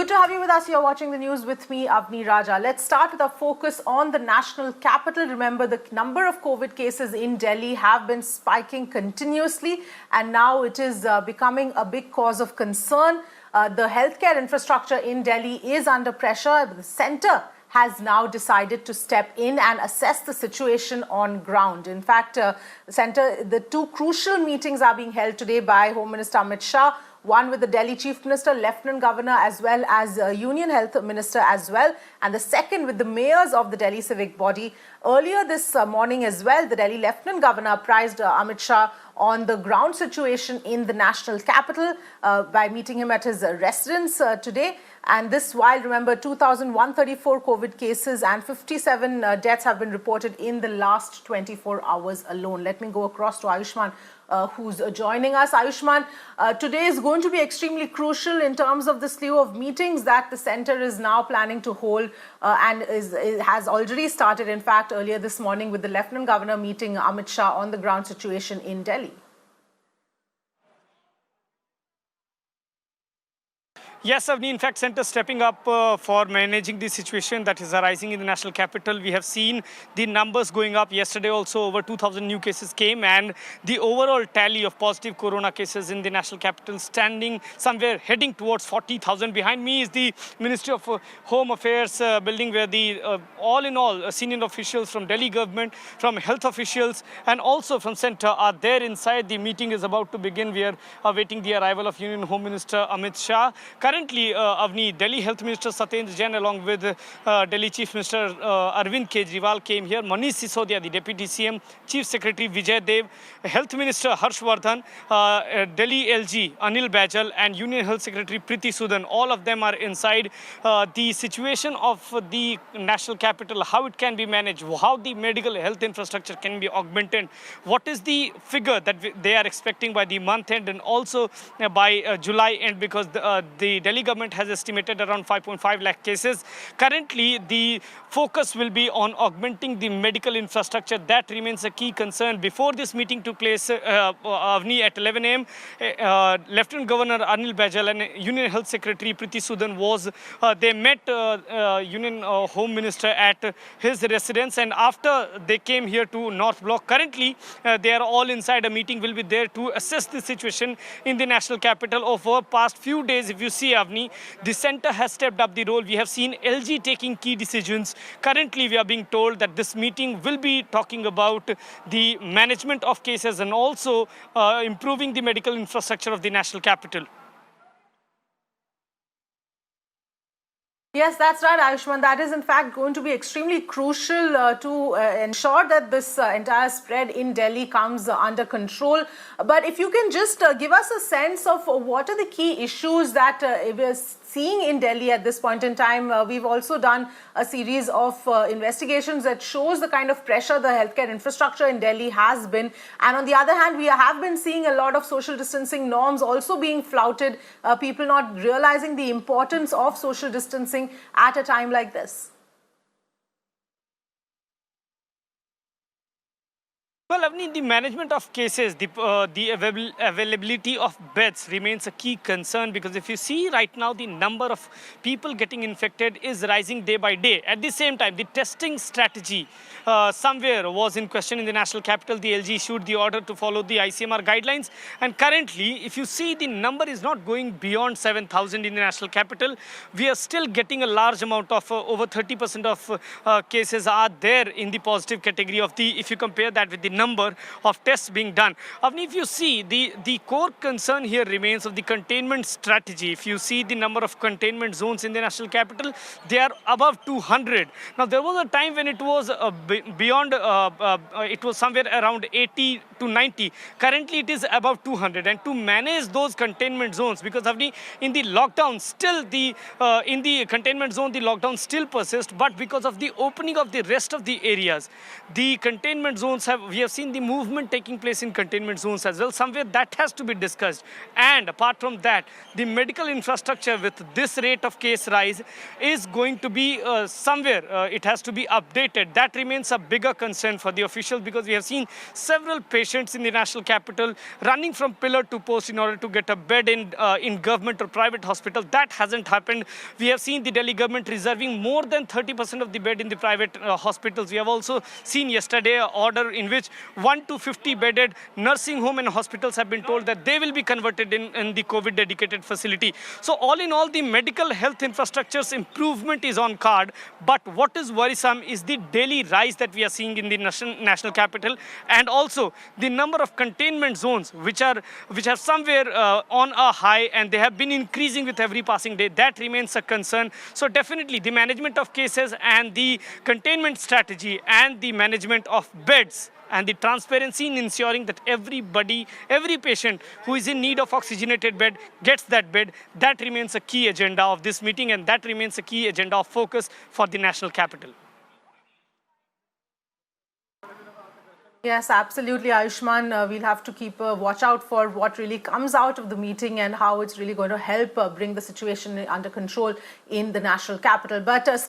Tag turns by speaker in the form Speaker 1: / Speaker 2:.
Speaker 1: Good to have you with us. You're watching the news with me, Avni Raja. Let's start with a focus on the national capital. Remember, the number of COVID cases in Delhi have been spiking continuously, and now it is becoming a big cause of concern. The healthcare infrastructure in Delhi is under pressure. The centre has now decided to step in and assess the situation on ground. In fact, the two crucial meetings are being held today by Home Minister Amit Shah, one with the Delhi Chief Minister, Lieutenant Governor, as well as Union Health Minister as well, and the second with the mayors of the Delhi civic body. Earlier this morning as well, the Delhi Lieutenant Governor apprised Amit Shah on the ground situation in the national capital by meeting him at his residence today. And this while, remember, 2,134 COVID cases and 57 deaths have been reported in the last 24 hours alone. Let me go across to Ayushman, who's joining us. Ayushman, today is going to be extremely crucial in terms of the slew of meetings that the centre is now planning to hold and has already started, in fact, earlier this morning with the Lieutenant Governor meeting Amit Shah on the ground situation in Delhi.
Speaker 2: Yes, Avni, in fact, centre stepping up for managing the situation that is arising in the national capital. We have seen the numbers going up. Yesterday also over 2,000 new cases came, and the overall tally of positive corona cases in the national capital standing somewhere heading towards 40,000. Behind me is the Ministry of Home Affairs building, where the all in all senior officials from Delhi government, from health officials and also from centre are there inside. The meeting is about to begin. We are awaiting the arrival of Union Home Minister Amit Shah. Currently, Avni, Delhi Health Minister Satyendra Jain along with Delhi Chief Minister Arvind Kejriwal came here. Manish Sisodia, the Deputy CM, Chief Secretary Vijay Dev, Health Minister Harshvardhan, Delhi LG Anil Baijal and Union Health Secretary Preeti Sudan. All of them are inside. The situation of the national capital, how it can be managed, how the medical health infrastructure can be augmented, what is the figure that they are expecting by the month end and also by July end, because the Delhi government has estimated around 5.5 lakh cases. Currently, the focus will be on augmenting the medical infrastructure. That remains a key concern. Before this meeting took place, Avni, at 11 a.m., Lieutenant Governor Anil Baijal and Union Health Secretary Preeti Sudan they met Union Home Minister at his residence, and after they came here to North Block. Currently, they are all inside. A meeting will be there to assess the situation in the national capital. Over past few days, if you see, Avni, the centre has stepped up the role. We have seen LG taking key decisions. Currently, we are being told that this meeting will be talking about the management of cases and also improving the medical infrastructure of the national capital.
Speaker 1: Yes, that's right, Ayushman. That is, in fact, going to be extremely crucial to ensure that this entire spread in Delhi comes under control. But if you can just give us a sense of what are the key issues that we're seeing in Delhi at this point in time. We've also done a series of investigations that shows the kind of pressure the healthcare infrastructure in Delhi has been. And on the other hand, we have been seeing a lot of social distancing norms also being flouted, people not realizing the importance of social distancing at a time like this.
Speaker 2: Well, Avni, the management of cases, the availability of beds remains a key concern, because if you see right now, the number of people getting infected is rising day by day. At the same time, the testing strategy somewhere was in question in the national capital. The LG issued the order to follow the ICMR guidelines. And currently, if you see, the number is not going beyond 7,000 in the national capital. We are still getting a large amount of over 30% of cases are there in the positive category of the, if you compare that with the number of tests being done. Avni, if you see, the core concern here remains of the containment strategy. If you see the number of containment zones in the national capital, they are above 200. Now, there was a time when it was beyond, it was somewhere around 80 to 90. Currently, it is above 200. And to manage those containment zones, because Avni, in the lockdown, still in the containment zone, the lockdown still persists, but because of the opening of the rest of the areas, the containment zones we have seen the movement taking place in containment zones as well. Somewhere that has to be discussed. And apart from that, the medical infrastructure with this rate of case rise is going to be somewhere it has to be updated. That remains a bigger concern for the officials, because we have seen several patients in the national capital running from pillar to post in order to get a bed in government or private hospital. That hasn't happened. We have seen the Delhi government reserving more than 30% of the bed in the private hospitals. We have also seen yesterday an order in which 1 to 50 bedded nursing home and hospitals have been told that they will be converted in the COVID dedicated facility. So all in all, the medical health infrastructure's improvement is on card. But what is worrisome is the daily rise that we are seeing in the national capital, and also the number of containment zones which are somewhere on a high, and they have been increasing with every passing day. That remains a concern. So definitely the management of cases and the containment strategy and the management of beds and the transparency in ensuring that everybody, every patient who is in need of oxygenated bed gets that bed, that remains a key agenda of this meeting, and that remains a key agenda of focus for the national capital.
Speaker 1: Yes, absolutely, Ayushman. We'll have to keep a watch out for what really comes out of the meeting and how it's really going to help bring the situation under control in the national capital. But